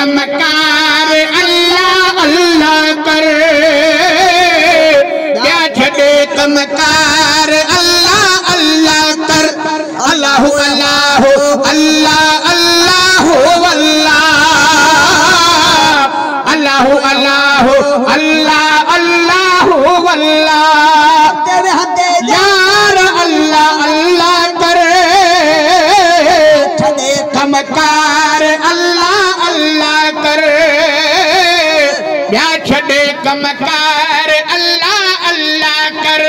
कमकार अल्लाह अल्लाह कर क्या छड़े कमकार अल्लाह अल्लाह कर अल्लाह अल्लाह अल्लाह अल्लाह अल्लाह अल्लाह अल्लाह अल्लाह अल्लाह यार अल्लाह अल्लाह कर कमकार अल्लाह अल्लाह कर या छड़े कमकार अल्लाह अल्लाह कर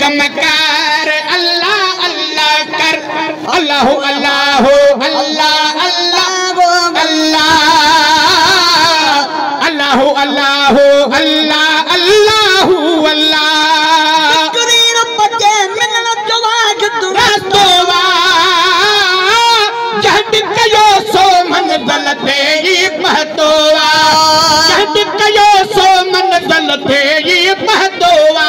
कमकार अल्लाह अल्लाह कर अल्लाह अल्लाह अल्लाह अल्लाह अल्लाह अल्लाह अल्लाह अल्लाह अल्लाह करीर बच्चे मिलन जवाज तुरस्तोवा जहद कयो सो मन गलते महतोवा जहद कयो सो मन गलते महतोवा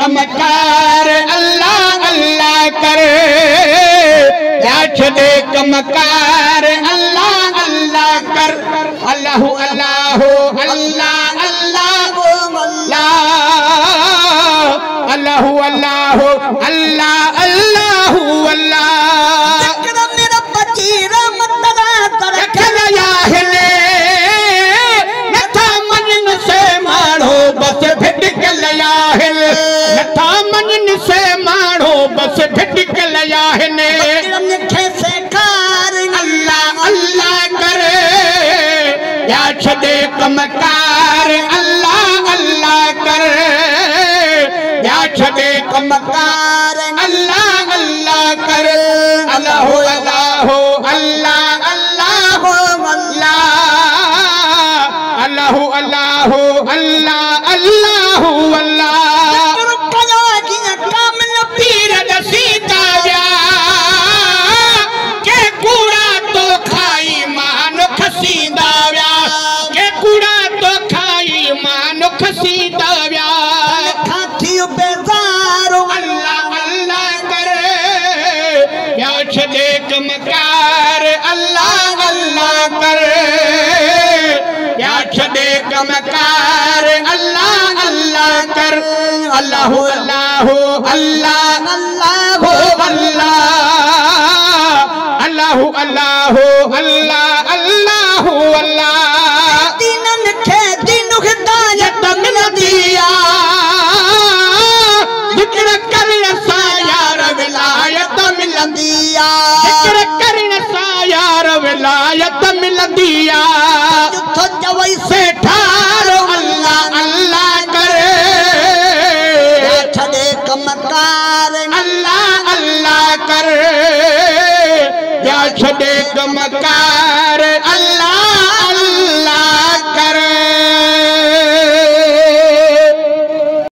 कमकार अल्लाह अल्लाह कर या छड़े कमकार अल्लाह अल्लाह कर अल्लाह अल्लाह अल्लाह अल्लाह अल्लाह अल्लाह अल्लाह अल्लाह अल्लाह मेरा बचीरा मतला कर या हिले नथा मन से मारो बस भिट के लया हिल नथा मन से मारो बस भिट के लया हिने से कार अल्लाह अल्लाह कर या छड़े कमकार अल्लाह अल्लाह कर या छड़े कमकार अल्लाह अल्लाह कर अल्लाह अल्लाह अल्लाह अल्लाह अल्लाह अल्लाह अल्लाह अल्लाह अल्लाह छड़े कमकार अल्लाह अल्लाह कर या छड़े कमकार अल्लाह अल्लाह कर अल्लाह अल्लाह अल्लाह अल्लाह अल्लाह अल्लाह अल्लाह अल्लाह अल्लाह दीनन खे दिन हिदायत मिल दिया जिक्र कर सा यार विलायत मिलंदिया जिक्र करन सा यार विलायत मिलंदिया तो जवई से ठारो अल्लाह अल्लाह कर छड़े कमकार अल्लाह अल्लाह कर या छड़े कमकार